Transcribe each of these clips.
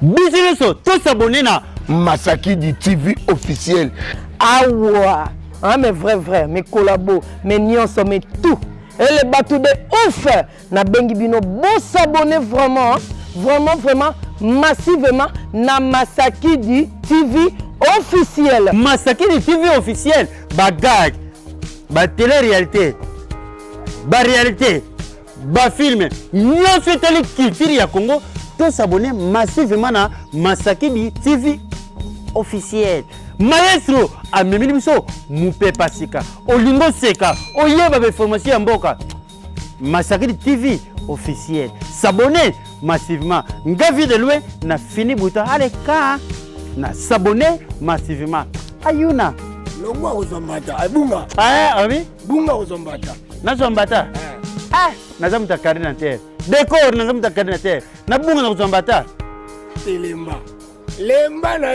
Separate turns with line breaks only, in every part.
Business, tous s'abonner na
Masaki du TV officiel.
Ah ouais, ah, mais vrai, mes collabos, mes nyonso, mais tout. Et les bateaux de ouf. Na bengi bino, bon s'abonner vraiment, vraiment, massivement na Masaki du TV officiel.
Masaki du TV officiel, bagag, ba télé-réalité, ba réalité, ba film, nyonso télé culture ya Congo. Tous s'abonner massivement na Masaki du TV officiel. Maestro amemili biso mupe pasika olingo seka oyeba be formation ya mboka Masaki du TV officiel. S'abonner massivement. Ngavi de loin na fini buta aleka na s'abonner massivement. Ayuna
Longwa ozombata abunga.
Abi
Bunga ozombata.
Na zombata. Naza mutakari na terre. Décor naza mutakari na terre. Na bunga na zombata.
Telemba. Lemba na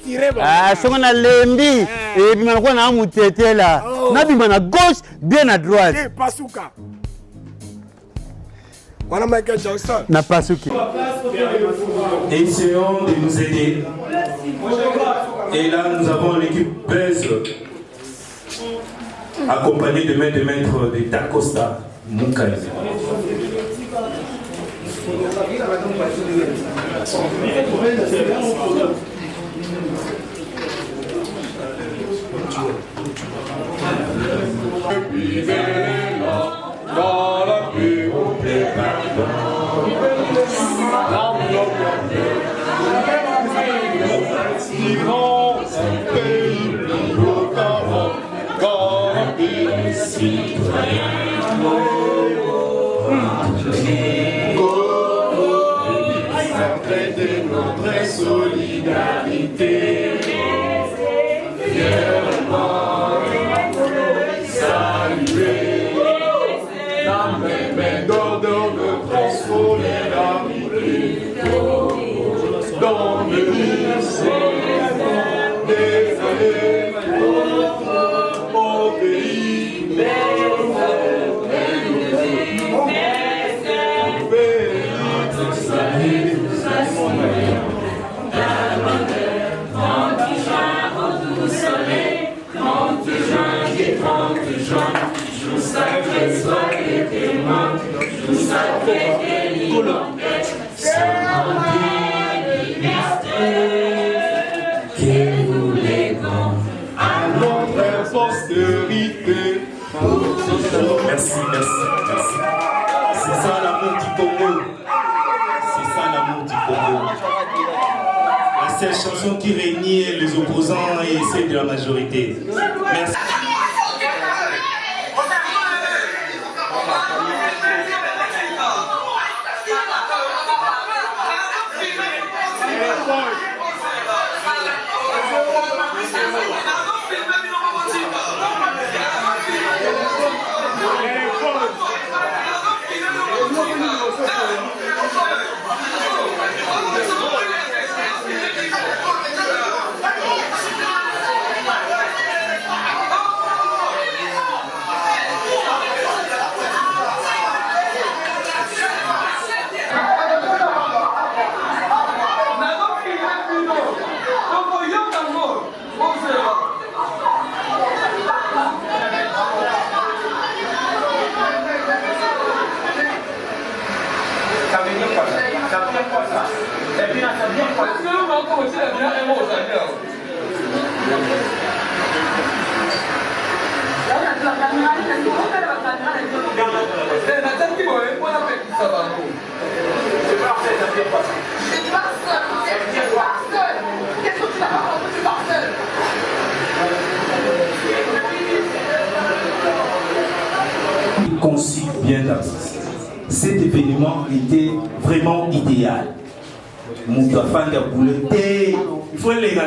tiré ba.
Songo na lembi. Et bima kwa na mutete là. Na bima na gauche, bien à droite.
Pasuka. Voilà Michael Jackson.
Na pasuki.
Essayons de nous aider. Et là, nous avons l'équipe Buzz, accompagnée de maître de Dacosta Mukai.
De notre solidarité, fièrement saluer la même d'ordre de transformer l'amitié dans le lycée des années au pays.
Merci. C'est ça l'amour du Congo. C'est ça l'amour du Congo. La seule chanson qui réunit les opposants et celle de la majorité. Merci. Conçu bien d'avance. Cet événement était vraiment idéal. Il faut les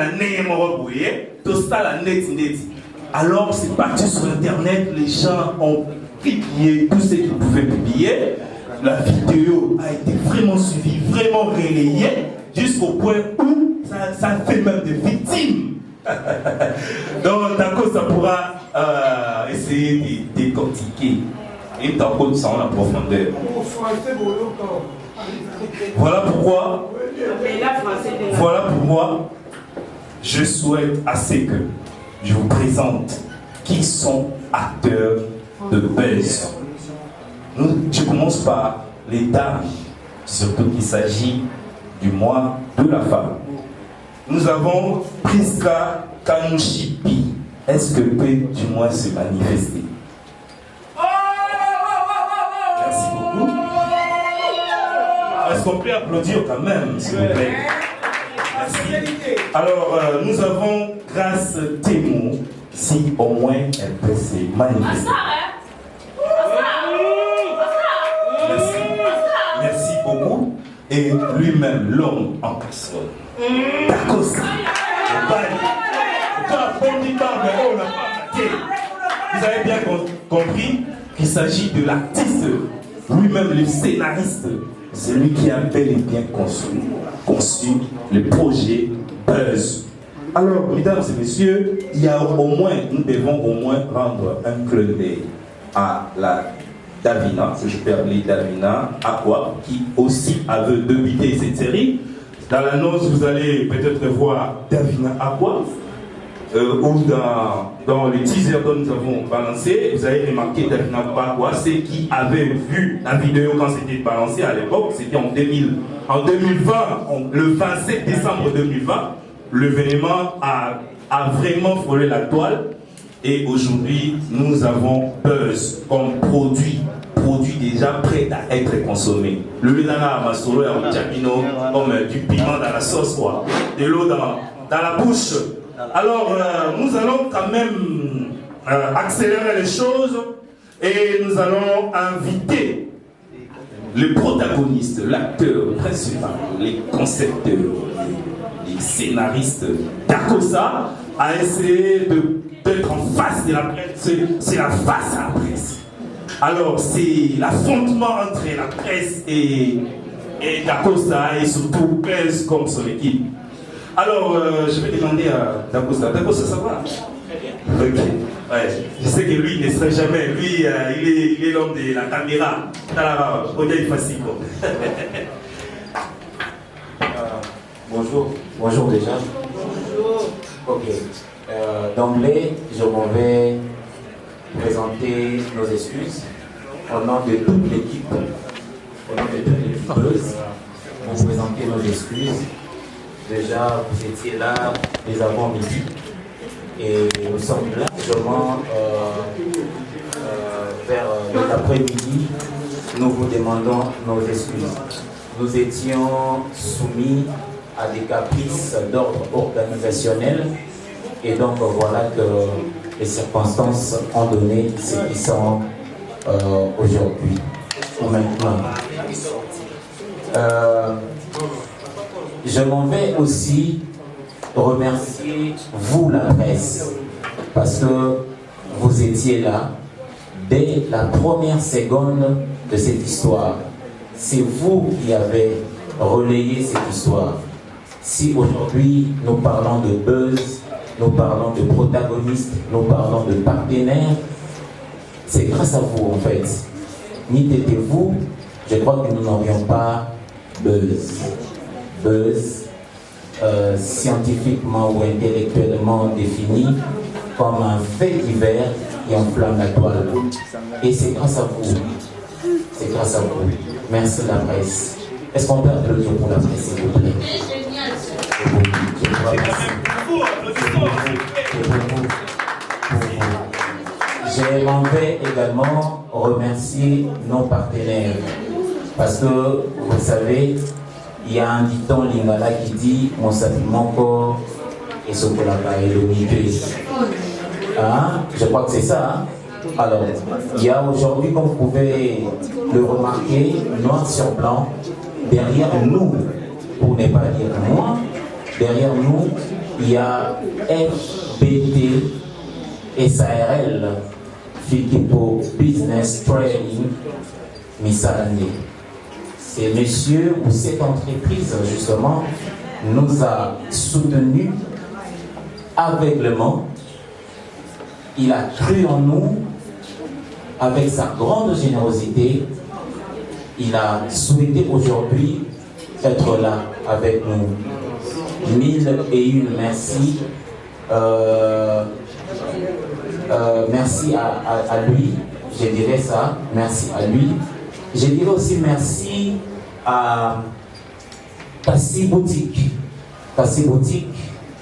alors c'est parti sur internet, les gens ont publié tout ce qu'ils pouvaient publier. la vidéo a été vraiment suivie, vraiment relayée, jusqu'au point où ça fait même des victimes. Donc, Dako, ça pourra essayer de décortiquer et Dako sans la profondeur. Voilà pourquoi je souhaite assez que je vous présente qui sont acteurs de buzz. Je commence par les dames, surtout qu'il s'agit du mois de la femme. Nous avons Priska Kanouchipi. Est-ce que peut du moins se manifester? Merci beaucoup. Est-ce qu'on peut applaudir quand même, s'il vous plaît? Merci. Alors, nous avons Grâce Témou, si au moins elle peut se manifester. Merci. Merci beaucoup. Et lui-même, l'homme en personne. D'accord, ça. Vous avez bien compris qu'il s'agit de l'artiste, lui-même le scénariste, celui qui a bel et bien conçu le projet Buzz. Alors, mesdames et messieurs, il y a nous devons au moins rendre un clin d'œil à la Davina, si je peux appeler Davina Aqua, qui aussi avait débuté cette série. Dans l'annonce, vous allez peut-être voir Davina Aqua, ou dans les teasers que nous avons balancé, vous avez remarqué Davina Aqua, ceux qui avaient vu la vidéo quand c'était balancé à l'époque, c'était en 2020, le 27 décembre 2020, l'événement a vraiment frôlé la toile. Et aujourd'hui, nous avons Buzz comme produit déjà prêt à être consommé. Le Lunana Masolo et Ojabino comme du piment dans la sauce, quoi. De l'eau dans la bouche. Alors, nous allons quand même accélérer les choses et nous allons inviter le protagoniste, l'acteur principal, les concepteurs, les scénaristes d'Akosa à essayer d'être en face de la presse. C'est la face à la presse. Alors, c'est l'affrontement entre la presse et Dakosa et surtout Buzz comme son équipe. Alors, je vais demander à Dakosa. Dakosa, ça va? Ok. Ouais. Je sais que lui ne serait jamais. Lui, il est l'homme de la caméra. Regarde facile.
Bonjour déjà. Bonjour. Ok. D'emblée, je m'en vais présenter nos excuses au nom de toute l'équipe. Buzz, pour présenter nos excuses. Déjà, vous étiez là les avant-midi et nous sommes largement vers l'après-midi. Nous vous demandons nos excuses. Nous étions soumis à des caprices d'ordre organisationnel et donc voilà que les circonstances ont donné ce qui sont aujourd'hui ou maintenant. Je m'en vais aussi remercier vous la presse parce que vous étiez là dès la première seconde de cette histoire. C'est vous qui avez relayé cette histoire. Si aujourd'hui nous parlons de buzz, nous parlons de protagonistes, nous parlons de partenaires, c'est grâce à vous en fait. N'y étiez-vous, je crois que nous n'aurions pas buzz. Buzz, scientifiquement ou intellectuellement défini comme un fait divers qui enflamme la toile. Et c'est grâce à vous. C'est grâce à vous. Merci la presse. Est-ce qu'on peut applaudir pour la presse, s'il vous plaît? Je m'en vais également remercier nos partenaires parce que vous savez, il y a un dicton lingala qui dit mon sapimoko et ce qu'on a et le je crois que c'est ça. Hein? Alors, il y a aujourd'hui, comme vous pouvez le remarquer, noir sur blanc, derrière nous, pour ne pas dire moi, derrière nous, il y a FBT SARL, Fikipo Business Training Missalane. ces messieurs ou cette entreprise, justement, nous a soutenus aveuglement. Il a cru en nous avec sa grande générosité. Il a souhaité aujourd'hui être là avec nous. 1001 merci. Merci à lui, je dirais ça, merci à lui. Je dirais aussi merci à Tassi Boutique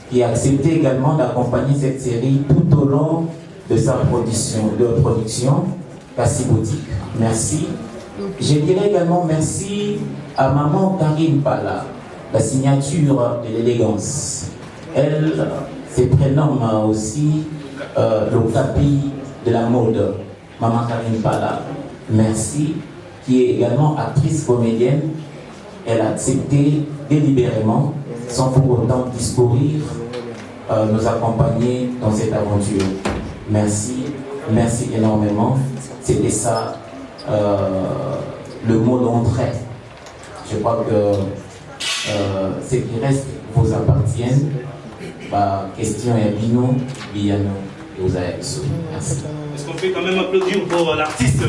qui a accepté également d'accompagner cette série tout au long de sa production. Tassi Boutique, merci. Je dirais également merci à maman Karine Pala, la signature de l'élégance. Elle se prénomme aussi le tapis de la mode, maman Karine Pala, merci, qui est également actrice comédienne. Elle a accepté délibérément, sans pour autant discourir, nous accompagner dans cette aventure. Merci, merci énormément. C'était ça le mot d'entrée. Je crois que ce qui reste vous appartiennent. Question est Bino, Biano et Osaïs. Merci.
Est-ce qu'on peut quand même applaudir pour l'artiste?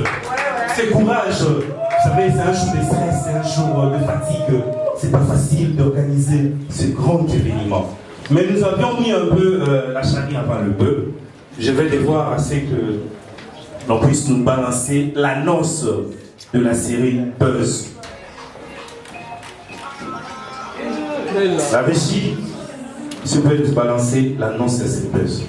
C'est courage. Vous savez, c'est un jour de stress, c'est un jour de fatigue. C'est pas facile d'organiser ce grand événement. Mais nous avions mis un peu la charrie avant le bœuf. Je vais devoir assez que l'on puisse nous balancer l'annonce de la série Buzz. La régie, si vous pouvez nous balancer l'annonce de cette Buzz.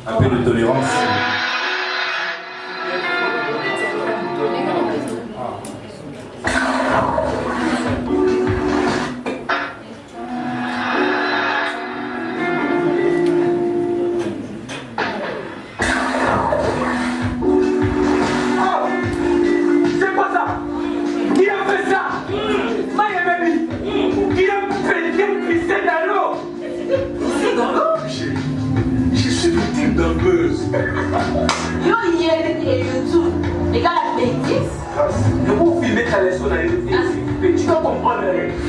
Un peu de tolérance.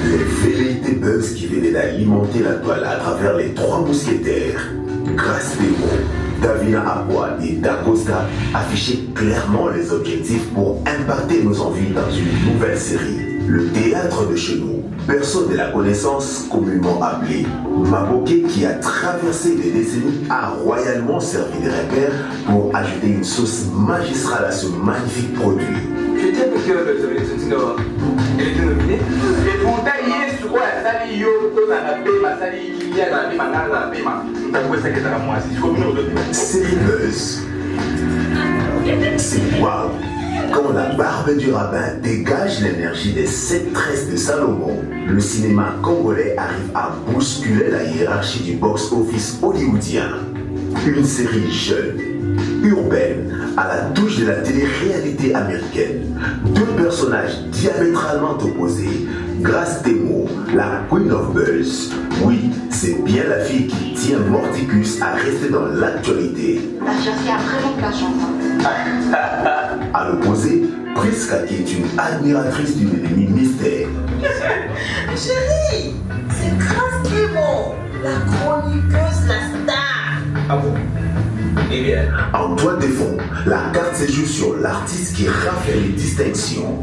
Les velléités Buzz qui venaient d'alimenter la toile à travers les trois mousquetaires, Grâce Démon, Davina Aqua et Dacosta affichaient clairement les objectifs pour impacter nos envies dans une nouvelle série. Le théâtre de chez nous, personne de la connaissance communément appelée Maboké, qui a traversé des décennies, a royalement servi de repère pour ajouter une sauce magistrale à ce magnifique produit.
Je tiens que elle était nominée. Et pourtant, il est sur quoi la salle yo, dans la paix, ma salle, il y a la paix, la paix, ma salle, ça qui est à moi. C'est comme une
série Buzz. C'est waouh! Quand la barbe du rabbin dégage l'énergie des 7 tresses de Salomon, le cinéma congolais arrive à bousculer la hiérarchie du box-office hollywoodien. Une série jeune, urbaine, à la touche de la télé-réalité américaine. Deux personnages diamétralement opposés. Grâce Démon, la Queen of Buzz. Oui, c'est bien la fille qui tient Morticus à rester dans l'actualité.
La Jersey a vraiment de la chance.
À l'opposé, Priska, qui est une admiratrice d'une ennemi mystère.
Chérie, c'est Grâce Démon, la chroniqueuse, la star.
Ah bon? Eh bien.
Antoine Defond, la carte séjour sur l'artiste qui rafle les distinctions.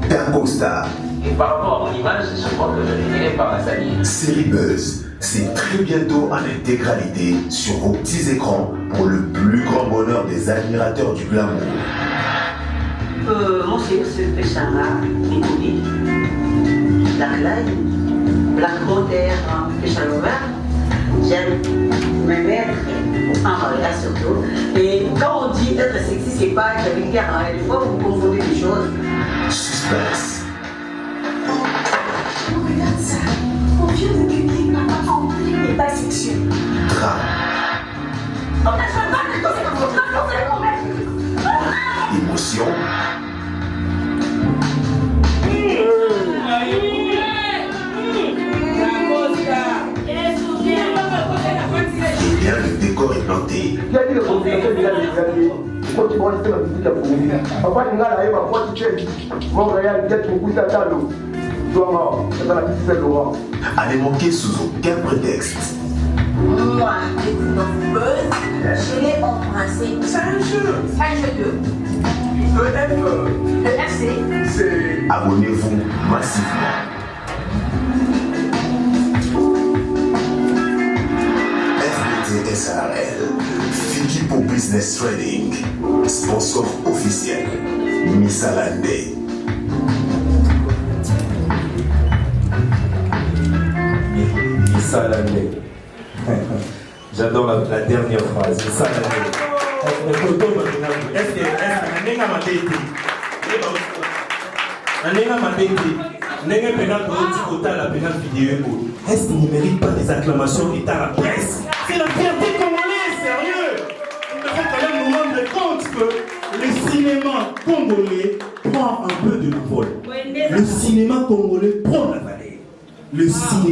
Dacosta.
Et par rapport à mon image, je crois que je finirai par la salir.
Série Buzz, C'est très bientôt en intégralité sur vos petits écrans pour le plus grand bonheur des admirateurs du glamour.
Mon c'est Péchara Kikobi, Black Live, Black Moteur, Péchalova. J'aime me mettre en regard surtout. Et quand on dit être sexy, c'est pas être vulgaire. Des fois, vous confondez les choses.
Suspense.
Regarde ça. On vient de publier ma maman n'est pas sexuelle.
Drame.
On a fait mal de tomber dans votre
Émotion. Et bien le décor est planté. À ne manquer sous aucun prétexte.
Moi, écoute Buzz, je l'ai embrassé. C'est un jeu. C'est un jeu de FC.
C'est...
Abonnez-vous massivement. FBT SARL, Fikipo Business Trading, sponsor officiel, Missalande.
Missalande. J'adore la dernière phrase. Missalande. Est-ce que est-ce qu'il ne mérite pas des acclamations et à la presse? C'est la fierté congolaise, sérieux. Il faut quand même nous rendre compte que le cinéma congolais prend un peu de l'envol. Le cinéma congolais prend la vallée.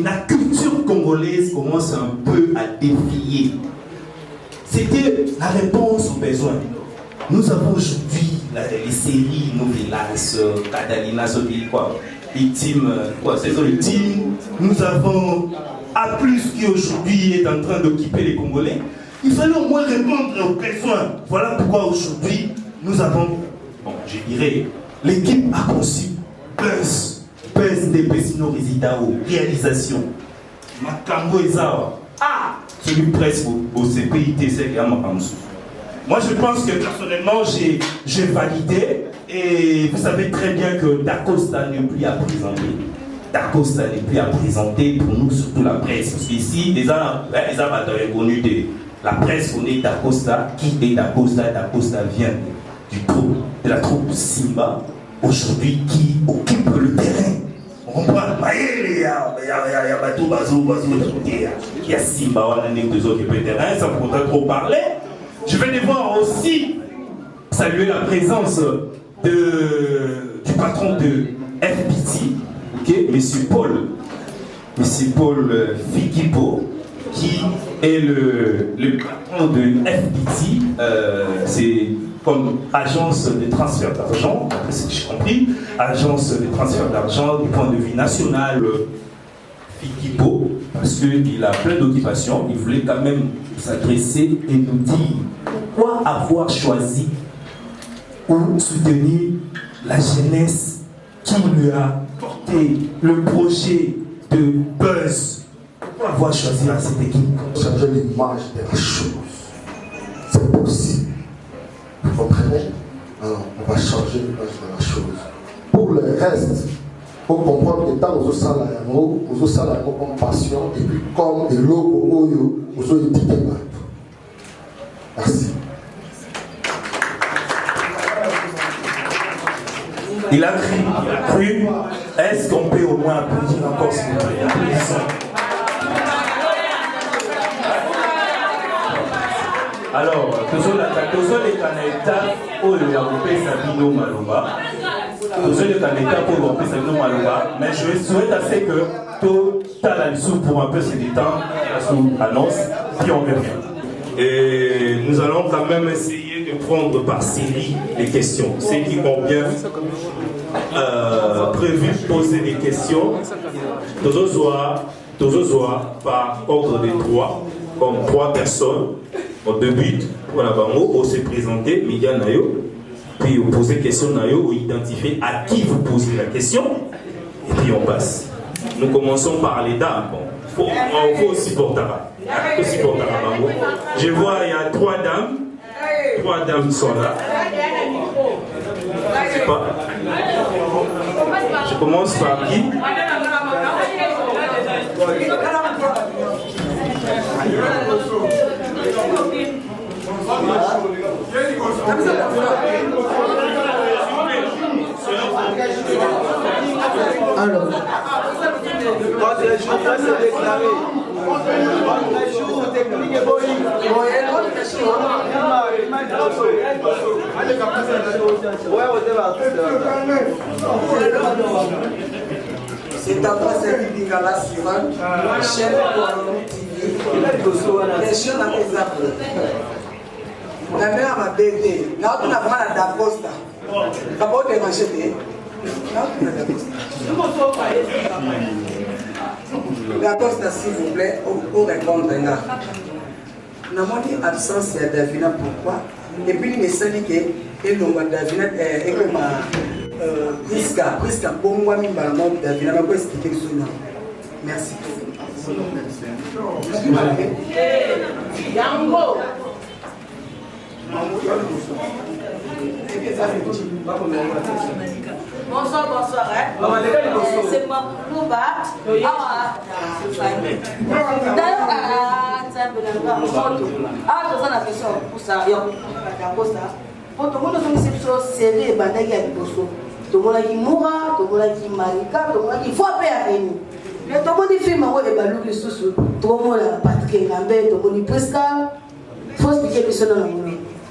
La culture congolaise commence un peu à défier. C'était la réponse aux besoins. Nous avons aujourd'hui les séries Novelas, Catalina, saison ultime. Nous avons A+, qui aujourd'hui est en train d'occuper les Congolais. Il fallait au moins répondre aux besoins. Voilà pourquoi aujourd'hui, nous avons, je dirais, l'équipe a conçu Buzz Ndepesino Résidao, réalisation. Makambo Ezawa. Celui presque au CPITC et à Makamsou. Moi, je pense que personnellement, j'ai validé. Et vous savez très bien que Dacosta n'est plus à présenter. Dacosta n'est plus à présenter pour nous, surtout la presse. Parce qu'ici, les gens ont connu de la presse, on est Dacosta. Qui est Dacosta? Dacosta vient de la troupe Simba, aujourd'hui, qui occupe le terrain. On comprend? Il y a Simba, on a des autres qui occupent le terrain, ça ne pourrait trop parler. Je vais devoir aussi saluer la présence du patron de FPT, okay, Monsieur Paul Fikipo, qui est le patron de FPT, c'est comme agence de transfert d'argent, après ce que j'ai compris, agence de transfert d'argent du point de vue national, Fikipo, parce qu'il a plein d'occupations, il voulait quand même s'adresser et nous dire pourquoi avoir choisi ou soutenir la jeunesse qui lui a porté le projet de Buzz. Pourquoi avoir choisi cette équipe?
Changer l'image de la chose. C'est possible. Vous comprenez? Alors, on va changer l'image de la chose. Pour le reste, il faut comprendre que tant nous sommes comme passion et puis comme des logos, nous sommes étiquetés partout. Merci.
Il a cru. Est-ce qu'on peut au moins applaudir encore s'il vous plaît? Alors, toujours les candidatats pour le Sabino Maloba. Toujours les candidats pour le Sabino Maloba. Mais je souhaite assez que tout à la soupe pour un peu se détendre, la annonce, puis on revient. Et nous allons quand même essayer de prendre par série les questions. Ceux qui ont bien prévu de poser des questions, toujours par ordre de 3, comme 3 personnes. Au début, on se présenter, média nayo, puis vous posez question nayo, vous identifiez à qui vous posez la question, et puis on passe. Nous commençons par les dames. Bon. faut aussi porter Je vois, il y a 3 dames. 3 dames sont là. Je sais pas. Je commence par qui?
Alors, c'est à toi cette vidéo là suivante, chaîne question à mes appels. La mère m'a bêté, là on a vraiment la posta. D'abord de manger. La posta s'il vous plaît, pour répondre là. Nous avons dit absence de Davina, pourquoi? Et puis il me semble que Davina est comme Prisca, bon moi, je vais Davina, je vais expliquer ce nom. Merci.
Bonsoir. C'est moi, Louba.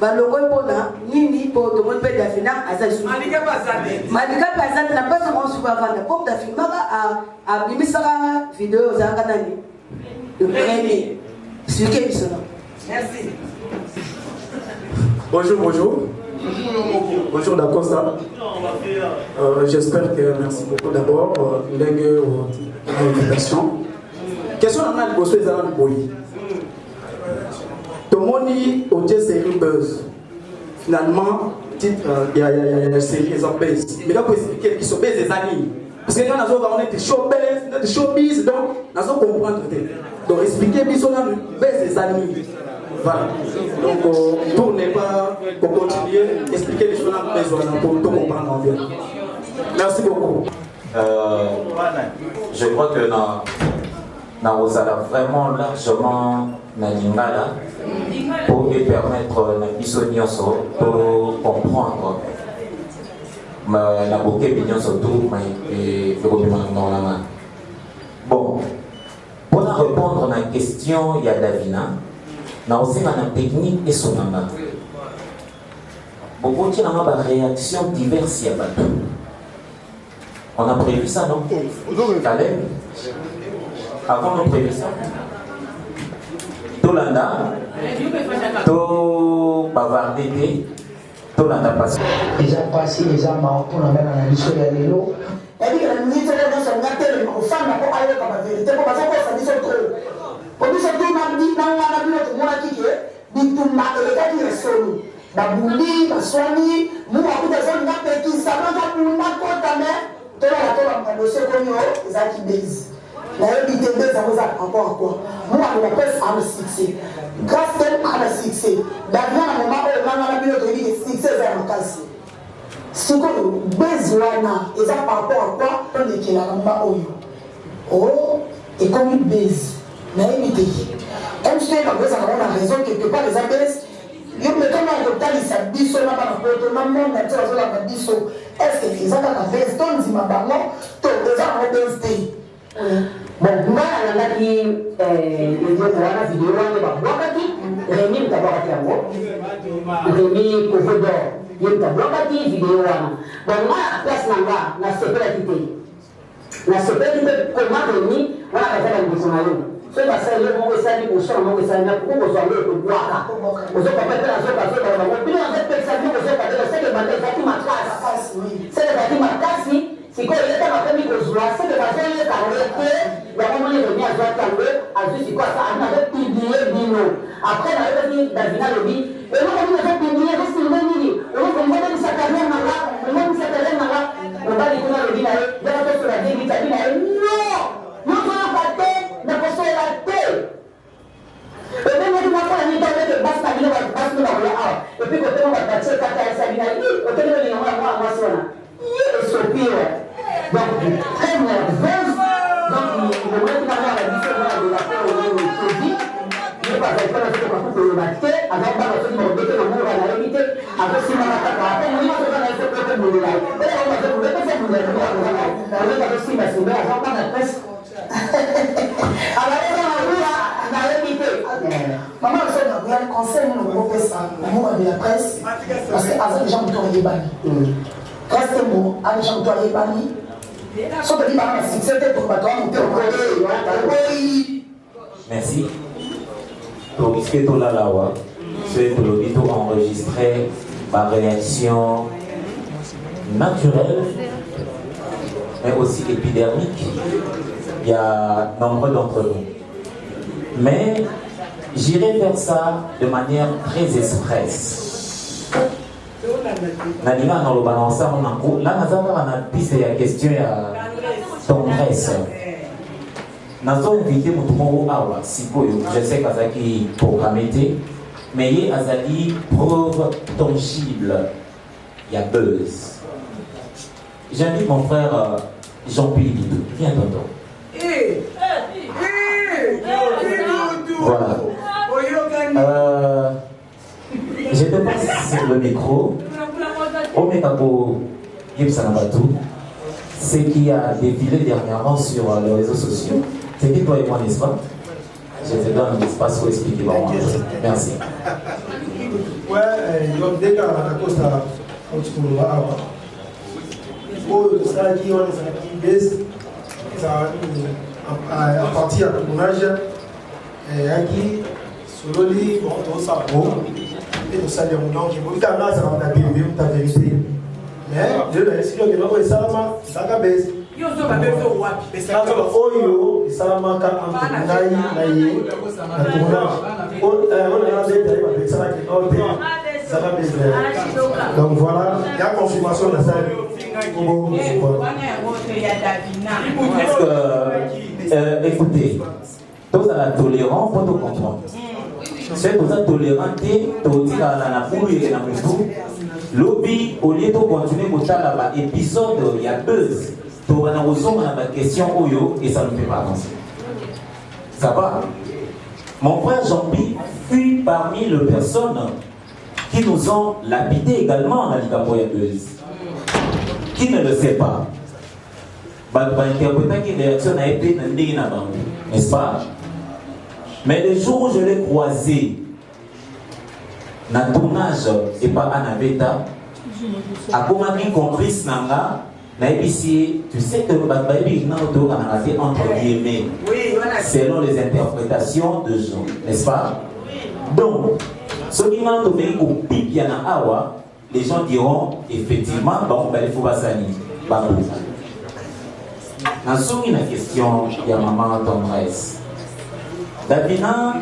balongo mpona nini po tomoni mpe dafina aza lisusu malika mpe aza na mpasi mwa suku avanda po dafilmaka abimisaka video ozalaka nani premier explike biso na merci.
Bonjour Dacosta. J'espère que merci beaucoup d'abord l'invitation. Question à la question est à la Tomoni au série Buzz. Finalement, il y a une série qui est buzz. Mais là, pour expliquer qu'ils sont buzz des années. Parce que quand on est showbiz, donc nous allons comprendre. Donc expliquer qu'ils sont buzz des années. Voilà. Donc pour ne pas continuer, expliquer les choses pour tout comprendre bien. Merci beaucoup.
Je crois que nous allons vraiment largement Nalingala pour permettre à Bissonioso de comprendre la bouquet mignon surtout et bon, pour répondre à la question, il y a Davina, na aussi la technique et son nom. Beaucoup de réactions diverses. On a prévu ça, non? Caleb, avant on prévu ça. Tolanda, to bavarder, Tolanda passe.
Déjà passé, déjà marre pour la même analyse de l'élo. Et puis la ministre de la Santé, aux femmes, pour aller comme la vérité, pour passer pour ça, ils sont trop. Pour nous, c'est tout, on a dit, dans la vie, on a dit que, Bitumba, et les gars qui restent solo. Babouli, Baswani, nous, à tout des hommes, on a qui savent, on a pour nous, on a dossier comme eux, les gens qui baisent. La RBTB, ça vous a encore. Moi, on appelle ça le succès. Grâce à le succès, d'ailleurs, à un moment où on a mis le succès vers le casse. Ce qu'on a besoin, et ça par rapport à quoi on est qui a oh, et comme une baise, la RBTB. Comme je t'ai dit, on a raison quelque part, les abaisses. Yo me kama kotalisa biso na bana poto na monde na tso la biso est-ce que les gens na base ton zima bango to déjà en base day
bon ngana nandaki ndio wana video wana wakati Remi mtabakati yango Remi kofodo yeye mtabakati video wana bon ngana place nanga na sepela kite na sepela kite koma Remi wana kazala ndisonalo so ba sa yo mo esali ko so mo esali na ko zo le ko bwaka ozo pa pe na zo ka zo ka mo bino na pe sa bi ko zo ka de se ke bande fati makasi se le fati makasi siko ileta mapemi ko zo se ke ba zo le ka le ke ya mo le ni azo ka le azu siko sa ana de publier bino après na le ni Davina lobi e mo ko ni za publier ko si le ni o ko mo de sa ka na la mo ni sa ka na la o ba ni ko na lobi na e ya ko so la de ni ta bi na e no no ba te na ko so
Maman, il y a un conseil de la presse, parce que avant les gens ont été bannis. Reste bon, les gens ont été bannis. Sauf que les gens ont succès pour
merci. Donc, ce que tu as là, c'est que l'hôpital a enregistré ma réaction naturelle, mais aussi épidermique. Il y a nombreux d'entre nous. Mais j'irai faire ça de manière très expresse. Nanima dans le balance, là, nous avons une question à tendresse. Nous avons invité mon awa, je sais qu'Azaki programmé, mais il y a Azali preuve tangible. Il y a buzz. J'invite mon frère Jean-Pierre Bidou. Viens, tonton. Voilà. Je te passe sur le micro. Omekabo Yipsanabatou, ce qui a défilé dernièrement sur les réseaux sociaux. C'était toi et moi, n'est-ce pas? Je te donne l'espace pour expliquer. Merci.
Ouais, donc dès qu'on a la cause à partir du tournage, qui Sololi, bon, tout ça, bon, et tout ça, il y a mon nom qui vous dit là, ça va t'appeler, ta vérité. Mais, je vais essayer de voir ça, ça va baisser. Yo, ça va baisser au wapi. Mais ça va oyo, ça va manquer en tournage, ça va baisser. Donc voilà, il y a confirmation de ça.
Écoutez, tous à la tolérance pour tout comprendre. C'est pour ça tolérant, tout dit à la napoule et la moutou. Lobby, au lieu de continuer pour ça là-bas, épisode, il y a buzz. Tout va dans la question Oyo et ça ne fait pas avancer. Ça va? Mon frère Jean-Pierre fut parmi les personnes qui nous ont lapidé également dans l'Ikapoya Buzz. Qui ne le sait pas? N'est-ce pas? Mais le jour où je l'ai croisé, dans le tournage et pas Anabeta, à comment il compris Nanga, tu sais que entre guillemets, selon les interprétations de gens, n'est-ce pas? Donc, ce qui m'a donné au pic Awa, les gens diront effectivement, bon, il faut pas s'aligner. Dans une question, il y a maman tendresse. Davina,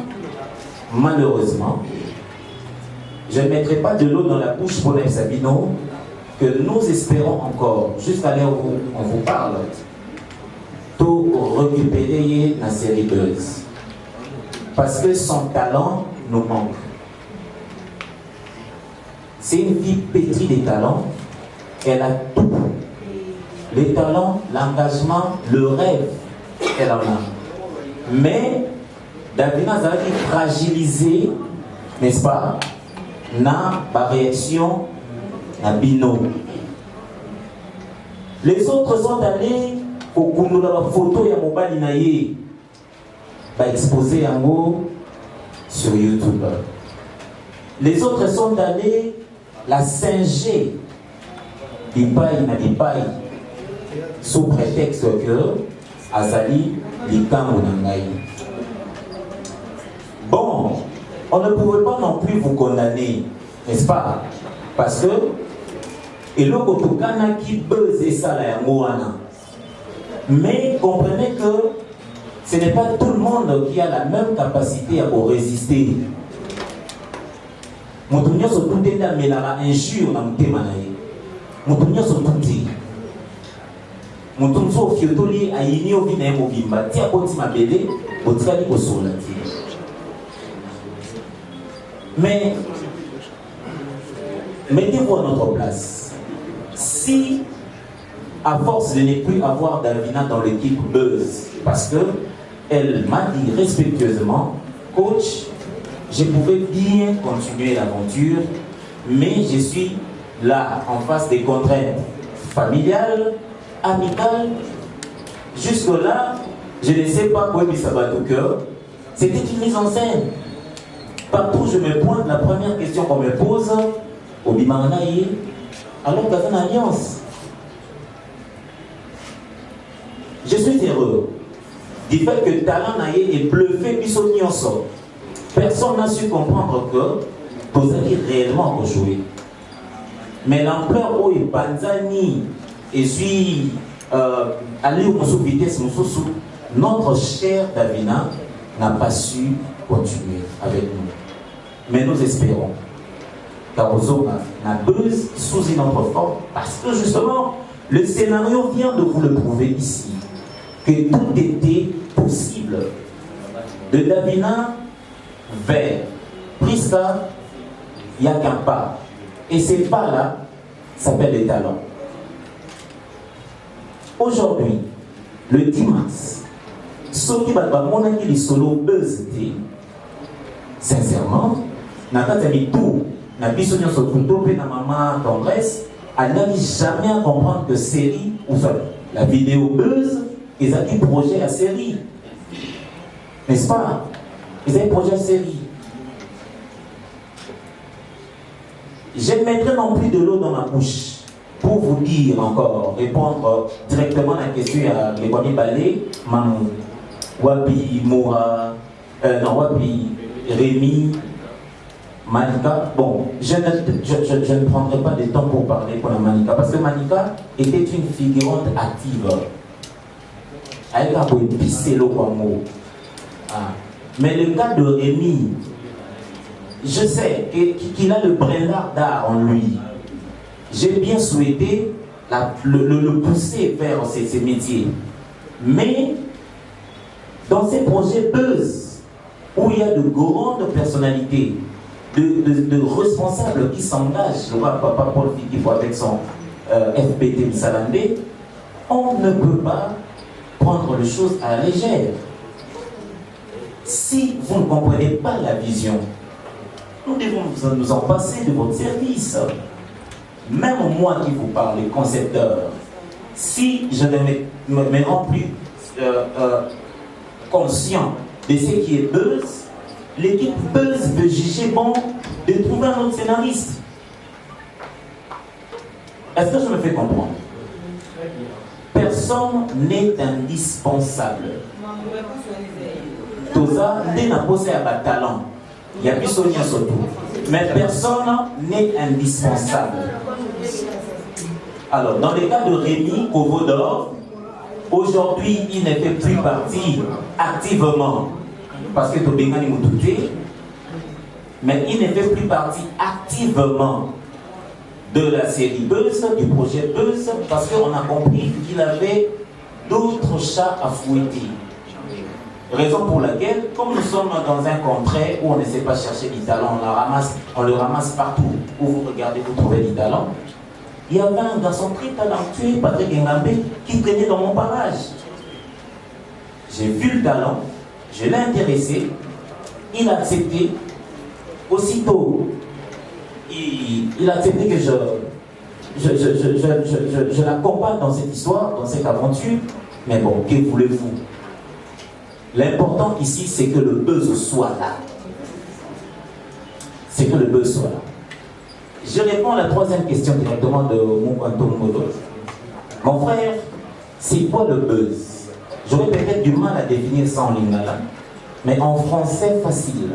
malheureusement, je ne mettrai pas de l'eau dans la bouche pour les Sabino, que nous espérons encore, jusqu'à l'heure où on vous parle, tout récupérer la série Buzz. Parce que son talent nous manque. C'est une fille pétrie des talents, elle a tout. Les talents, l'engagement, le rêve, elle en a. Mais, Davina Zaki fragilisé, n'est-ce pas, na la réaction, na bino. Les autres sont allés au Kundula la photo ya mobali na ye, ba exposé en haut sur YouTube. Les autres sont allés la singer, bipaï na bipaï, sous prétexte que Azali Likambo Nangaï. Bon, on ne pouvait pas non plus vous condamner, n'est-ce pas? Parce que, et le Kotokana qui buzz ça là, mais comprenez que ce n'est pas tout le monde qui a la même capacité à résister. Moutounia se tout est dans la injure dans le thème. Moutounia se tout dit. Moutounia se fiotoli a yini au vina mobimba. Tia konti ma bébé, botkali ko solati. Mais mettez-vous à notre place. Si, à force de ne plus avoir Davina dans l'équipe Buzz, parce que elle m'a dit respectueusement, coach, je pouvais bien continuer l'aventure, mais je suis là en face des contraintes familiales, amicales. Jusque-là, je ne sais pas quoi ça va au cœur. C'était une mise en scène. Partout où je me pointe, la première question qu'on me pose, au Bimanaï, alors qu'il y a une alliance. Je suis heureux du fait que Talent Naye est bluffé Bissot Nyonso. Personne n'a su comprendre que vous allez réellement rejouer. Mais l'ampleur où il Banzani et suis allé au vitesse, notre cher Davina n'a pas su continuer avec nous. Mais nous espérons qu'Arozo n'a buzz sous une autre forme parce que justement, le scénario vient de vous le prouver ici. Que tout était possible. De Davina vers Priska, il n'y a qu'un pas. Et ces pas-là s'appellent les talents. Aujourd'hui, le 10 mars, ce qui va monter les solos buzz, sincèrement, n'a pas mis tout, n'a pas mis sur na maman tendresse, elle n'a jamais à comprendre que série, ou la vidéo buzz, ils ont un projet à série. N'est-ce pas? Ils ont un projet à série. Je ne mettrai non plus de l'eau dans ma bouche pour vous dire encore, répondre directement à la question à Léonie Balé, Mamou, Wabi Moura, non, Wabi Rémi, Manika. Bon, je ne prendrai pas de temps pour parler pour la Manika, parce que Manika était une figurante active. Elle a pisser l'eau comme mot. Mais le cas de Rémi, je sais qu'il a le brin d'art en lui. J'ai bien souhaité le pousser vers ces métiers. Mais dans ces projets buzz, où il y a de grandes personnalités, de responsables qui s'engagent, je vois Papa Paul Fikifo avec son FPT Salandé, on ne peut pas prendre les choses à la légère. Si vous ne comprenez pas la vision, nous devons nous en passer de votre service. Même moi qui vous parle, les concepteurs, si je ne me rends plus conscient de ce qui est buzz, l'équipe buzz peut juger bon de trouver un autre scénariste. Est-ce que je me fais comprendre? Personne n'est indispensable. Toza n'a posé à talent. Il y a plus Sonia Soto. Mais personne n'est indispensable. Alors, dans le cas de Rémi Kovodor, aujourd'hui, il ne fait plus partie activement, parce que Tobengani Moutouté, mais il ne fait plus partie activement de la série Buzz, du projet Buzz, parce qu'on a compris qu'il avait d'autres chats à fouetter. Raison pour laquelle, comme nous sommes dans un contrée où on ne sait pas chercher du talent, on le ramasse partout où vous regardez, vous trouvez du talent. Il y avait un garçon très talentueux, Patrick Ngambé, qui traînait dans mon barrage. J'ai vu le talent, je l'ai intéressé, il a accepté. Aussitôt, il a accepté que je l'accompagne dans cette histoire, dans cette aventure. Mais bon, que voulez-vous? L'important ici, c'est que le buzz soit là. C'est que le buzz soit là. Je réponds à la troisième question directement de Moukanto Modo. Mon frère, c'est quoi le buzz? J'aurais peut-être du mal à définir ça en lingala, mais en français facile.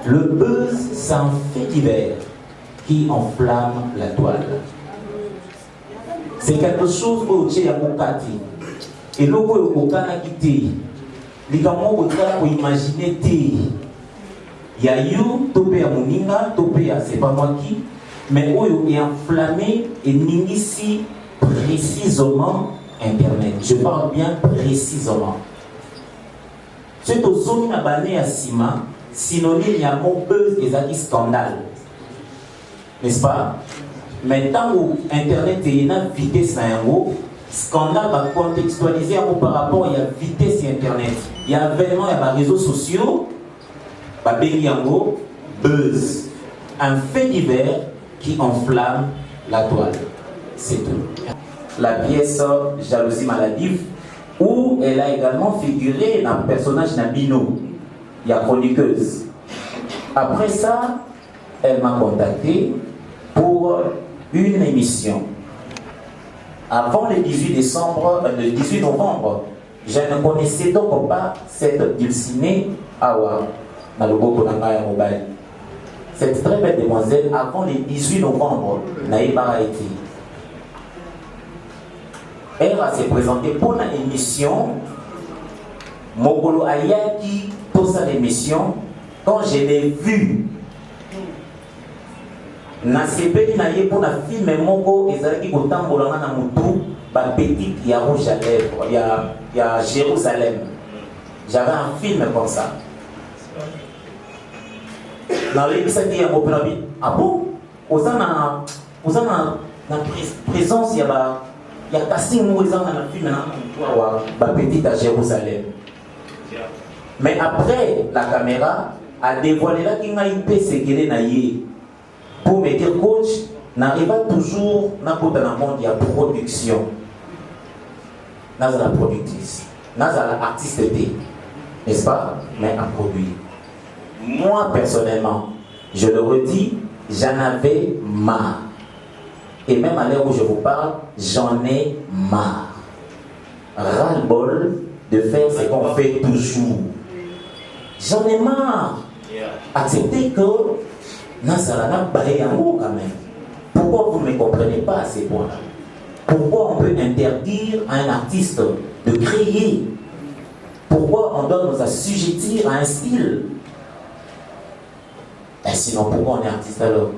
Le buzz, c'est un fait divers qui enflamme la toile. C'est quelque chose au Tchéamokati. Et l'eau au Kanakité. Les gens vont imaginer il y a eu topé à Moninga, topé à c'est pas moi qui, mais où est enflammé et n'initie précisément Internet. Je parle bien précisément. C'est aux zones abanées à Sima, synonyme il y a mon buzz et ça scandale. N'est-ce pas? Mais tant où Internet est une vitesse à un mot, scandale va contextualiser par rapport à la vitesse Internet. Il y a vraiment les réseaux sociaux, buzz. Un fait divers qui enflamme la toile. C'est tout. La pièce Jalousie maladive, où elle a également figuré dans le personnage Nabino, il y a chroniqueuse. Après ça, elle m'a contacté pour une émission. Avant le 18 novembre, je ne connaissais donc pas cette Dulcinée Awa, dans le Boko Nangaya Mobile. Cette très belle demoiselle, avant le 18 novembre, n'a pas été. Elle va se présenter pour une émission. Mokolo Ayaki, pour cette émission, quand je l'ai vue, na sepeli na ye pour na film moko ezalaki kotambola na mutu ba petite ya rouge à lèvres ya Jérusalem. J'avais un film comme ça. Na lebisaki ya mopelabi. Ah bon? Osana na présence ya casting mo ezanga na film na mutu wa ba petite à Jérusalem. Mais après la caméra a dévoilé la kinga ipe sekele na ye. Pour me dire, coach, n'arrive toujours dans le monde, il y a production. Dans la productrice, dans l'artiste, n'est-ce pas? Mais à produire. Moi, personnellement, je le redis, j'en avais marre. Et même à l'heure où je vous parle, j'en ai marre. Ras-le-bol de faire ce qu'on fait toujours. J'en ai marre. Acceptez que quand même. Pourquoi vous ne me comprenez pas à ces points-là? Pourquoi on peut interdire à un artiste de créer? Pourquoi on doit nous assujettir à un style? Et sinon, pourquoi on est artiste alors?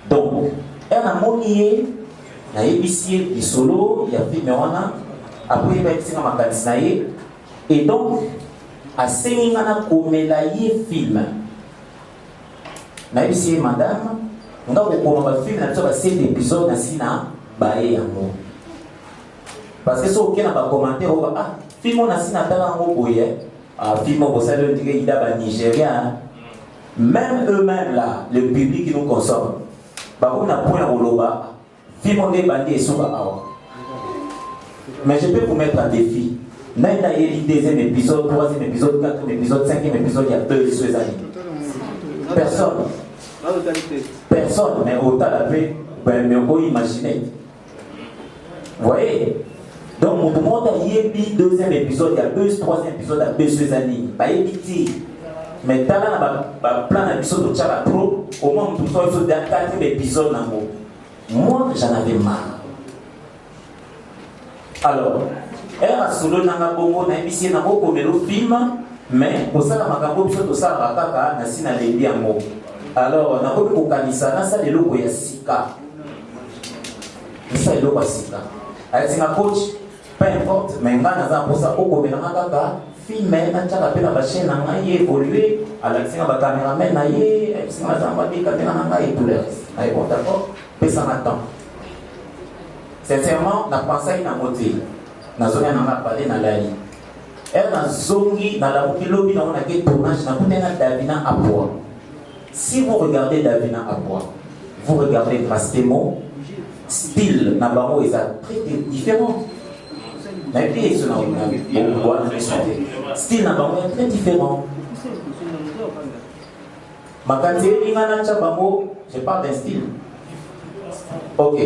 Donc, elle a monié, il y a épicier, il solo, il y a filmé, après il y a épicier, et donc, à Séningana, comme elle a film. Naïsi madame, on a beaucoup de films, on a 7 épisodes baé yango. Parce que si on a pas commenté, on va ah film on a si natala en boye, ah film on bosse le dire il a Nigérien. Même eux-mêmes là, le public qui nous consomme, bah on a point au loba, film on est bandé et sur awa. Mais je peux vous mettre un défi. Naïda y deuxième épisode, troisième épisode, quatrième épisode, cinquième épisode, il y a 2 sur les années. Personne, mais autant la paix, mais on peut imaginer. Vous voyez? Donc, mon monde a yébi deuxième épisode, il y a 2, troisième épisode, il y a 2 sur les années. Pas yébi. Mais dans la plan d'épisode de Tchala Pro, au moins, on peut faire 4 épisodes. Moi, j'en avais marre. Alors, elle a solo nanga bongo na ébissé na boko melo film, mais pour ça la makambo biso to ça rakaka na sina lebi yango. Alors na ko ko kanisa na ça de loko ya sika. Ça de loko ya sika. Elle dit ma coach, peu importe, mais ngana za pour ça oko mena kaka film na tchaka pe na ba chaîne na ngai évoluer, ala singa ba cameraman na ye, singa za ba di caméra na ngai tout le reste. Ay bon d'accord, mais ça m'attend. Sincèrement, na pensé na moté. Nazonia n'a parlé dans la vie. Elle a zongi dans la kilobi dans la tournage n'a pas Davina à bois. Si vous regardez Davina à bois, vous regardez Mastemo, style Nabamo est très différent. Style Nabamo est très différent. Makati Ingana Chabamo, je parle d'un style. Ok.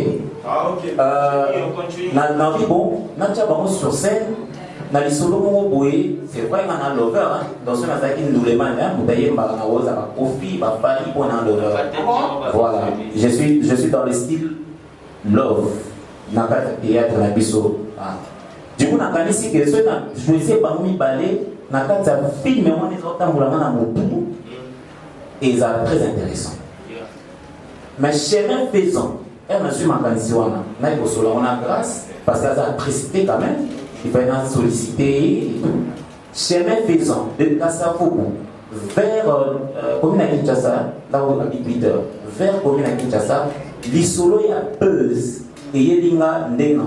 Ah, ok.
Na vie bon, na tchabamo sur scène, na lisolo mo boye, c'est vrai qu'on a lover, hein. Dans ce cas qui nous demande, hein, vous voyez, ma rose à profit, ma famille pour un lover. Voilà. Je suis dans le style love. Na pas théâtre na biso. Du coup, na kanisi que ceux na choisi parmi balé, na kata film on est autant moulama na motu. Et ça très intéressant. Mais chemin faisant. Elle m'a su ma candidature. On a grâce parce qu'elle a précipité quand même. Il fallait solliciter. Chemin faisant de Kassafoku vers commune à Kinshasa, là où on habite Peter, vers commune à Kinshasa, l'isolo y a buzz et il y a des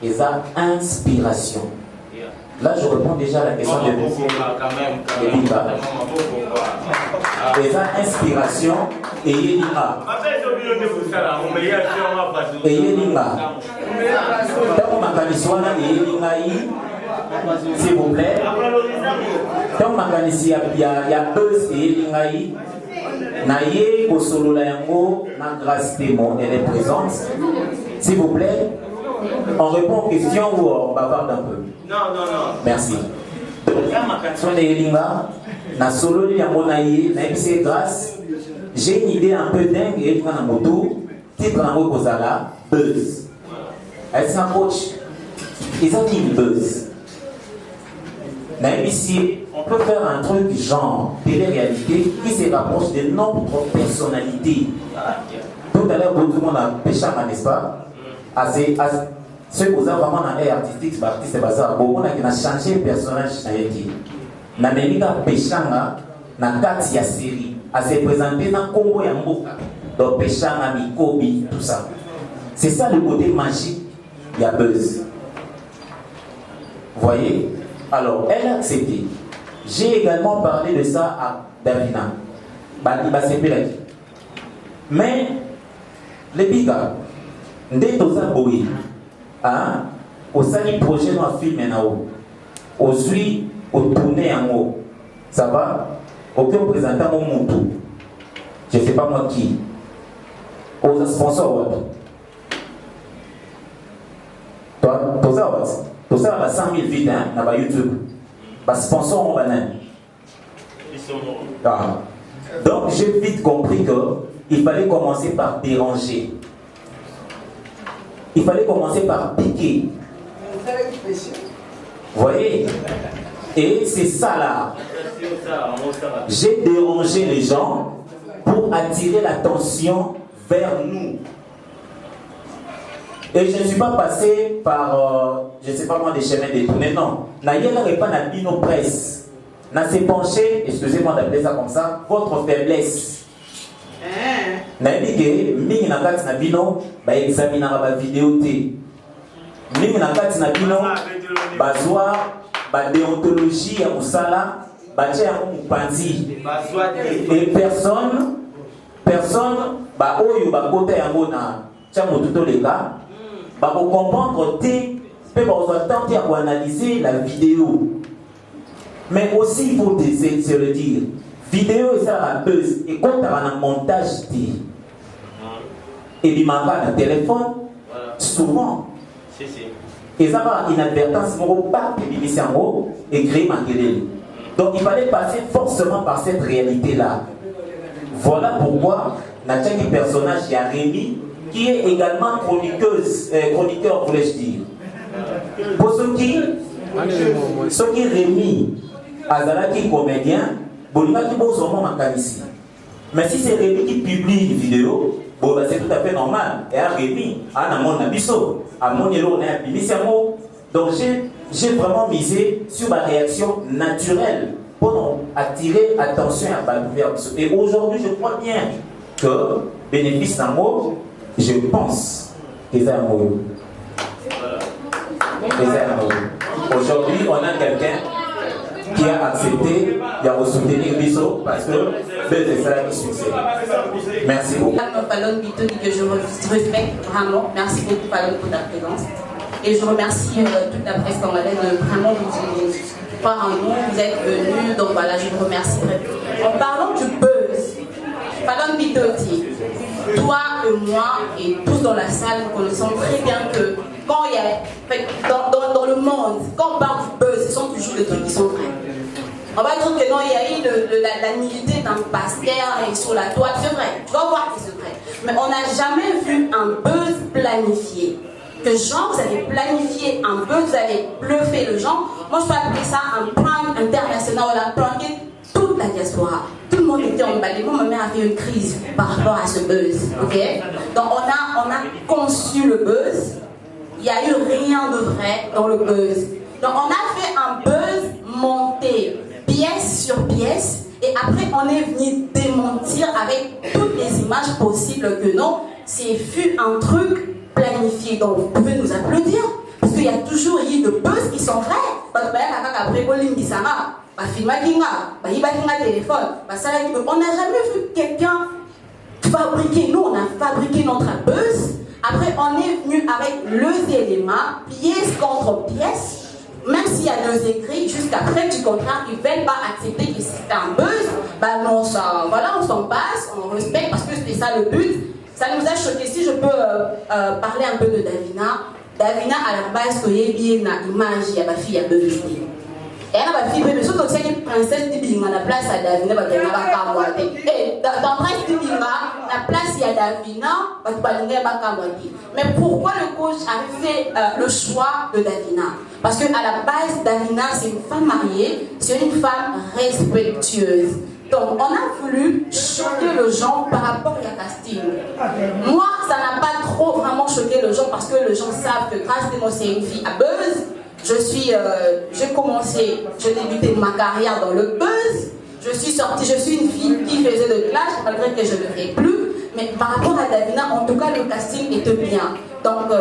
et ça inspiration. Là, je réponds déjà à la question de des inspiration et Yelinga. Et Yelinga. Tant Makaniswana et Yelinga, s'il vous plaît. Tant Makanisi, il y a buzz et Yelinga. Naye Kosolola Yango, na grâce témoin, elle est présente. S'il vous plaît, on répond aux questions ou on bavarde un peu? Non. Merci. Donc, quand on est Yelinga, na solo Yango Naye, na grâce, j'ai une idée un peu dingue et je vais en moto, titre en haut Kozala, buzz. Est-ce un coach? Ils ont dit buzz. Ici, on peut faire un truc genre télé-réalité qui se rapproche de notre personnalité. Tout à l'heure, tout le monde a péché, n'est-ce pas? Ceux qui ont vraiment un air artistique, c'est artiste, beaucoup qui ont changé le personnage. Na Melika Péchanga, na Katia série, à se présenter dans Congo et Mboka, donc Péchanga, Mikobi, tout ça. C'est ça le côté magique, il y a buzz. Vous voyez? Alors, elle a accepté. J'ai également parlé de ça à Davina. Mais, les bigas, dès que vous avez au sali projet dans le film, au suit, au tourner en haut, ça va? Aucun représentant au monde. Je ne sais pas moi qui. Aux sponsors, toi, tout ça va 100 000 vides dans YouTube. Les sponsors, on va donc, j'ai vite compris qu'il fallait commencer par déranger. Il fallait commencer par piquer. Vous voyez? Et c'est ça là. J'ai dérangé les gens pour attirer l'attention vers nous. Et je ne suis pas passé par, je ne sais pas moi, des chemins détournés, non. Naïe n'aurait pas na bino presse. N'a s'est penché, excusez-moi d'appeler ça comme ça, votre faiblesse. Naïe que, mingi na kati na bino, ba examinera ba vidéo té. Mingi na kati na bino, ba zoa, ba déontologie ya musala, ba tia ya mupanzi. Et personne, ba oyo ba kota yango na tia mututo leka. Pour comprendre, on va tenter à analyser la vidéo. Mais aussi, il faut se le dire, vidéo est ça la buzz. Et quand on a un montage, et il manque un téléphone, souvent. Et ça va inadvertance, pas et créer ma télé. Donc il fallait passer forcément par cette réalité-là. Voilà pourquoi, dans chaque personnage, il y a Rémi, qui est également chroniqueur, voulais-je dire. Pour ceux qui Rémi, Azalaki comédien, Bolingaki Bosomo Makanisi. Mais si c'est Rémi qui publie une vidéo, bon, c'est tout à fait normal. Et à Rémi, à mon abisso, à mon élo, donc j'ai vraiment misé sur ma réaction naturelle pour attirer l'attention à Balouver. Et aujourd'hui, je crois bien que bénéfice d'un mot, je pense que c'est un mot. Aujourd'hui, on a quelqu'un qui a accepté de soutenir Bisso parce que c'est ça qui succès. Merci beaucoup.
Palon Bitoni que je respecte vraiment. Merci beaucoup Palon pour ta présence. Et je remercie toute la presse congolaise. Vraiment, vous croire en nous, vous êtes venus. Donc voilà, je vous remercie. En parlant du buzz, Palon Bitoni, toi et moi et tous dans la salle, nous connaissons très bien que quand il y a dans le monde, quand on parle du buzz, ce sont toujours des trucs qui sont vrais. On va dire que non, il y a eu la nudité d'un pasteur et sur la toile, c'est vrai, tu vas voir que c'est vrai. Mais on n'a jamais vu un buzz planifié. Que genre, vous avez planifié un buzz, vous avez bluffé le genre. Moi, je peux appeler ça un prank international, on a pranké toute la diaspora. Tout le monde était emballé. Moi, ma mère a fait une crise par rapport à ce buzz. Okay? Donc, on a conçu le buzz. Il n'y a eu rien de vrai dans le buzz. Donc, on a fait un buzz monté pièce sur pièce. Et après, on est venu démentir avec toutes les images possibles que non, c'est fut un truc planifié. Donc, vous pouvez nous applaudir. Parce qu'il y a toujours eu de buzz qui sont vrais. Parce que après, on n'a jamais vu quelqu'un fabriquer. Nous, on a fabriqué notre buzz. Après, on est venu avec les éléments, pièce contre pièce. Même s'il y a deux écrits, jusqu'après du contrat, ils ne veulent pas accepter que c'est un buzz. Ben non, voilà, on s'en passe, on respecte parce que c'était ça le but. Ça nous a choqué. Si je peux parler un peu de Davina. Davina, à la base, il y a une image, il y a ma fille, il y a deux filles. Et elle a ma fille, mais surtout que c'est une princesse de Binga, la place à Davina, dans la place de Binga, la place il y a Davina, mais pourquoi le coach a fait le choix de Davina? Parce qu'à la base, Davina, c'est une femme mariée, c'est une femme respectueuse. Donc, on a voulu choquer les gens par rapport au casting. Moi, ça n'a pas trop vraiment choqué les gens parce que les gens savent que grâce à moi, c'est une fille à buzz. J'ai débuté ma carrière dans le buzz. Je suis une fille qui faisait de clash, malgré que je ne le fais plus. Mais par rapport à Davina, en tout cas, le casting était bien. Donc,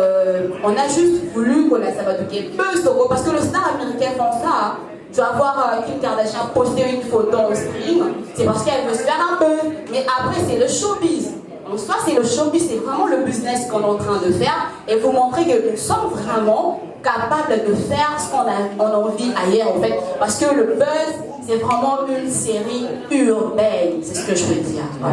on a juste voulu qu'on la sabaduque buzz, parce que les stars américains font ça. Tu vas voir Kim Kardashian poster une photo en stream, c'est parce qu'elle veut se faire un peu. Mais après, c'est le showbiz. En soi, c'est le showbiz, c'est vraiment le business qu'on est en train de faire et vous montrer que nous sommes vraiment capables de faire ce qu'on a envie ailleurs, en fait. Parce que le buzz, c'est vraiment une série urbaine, c'est ce que je veux dire. Voilà.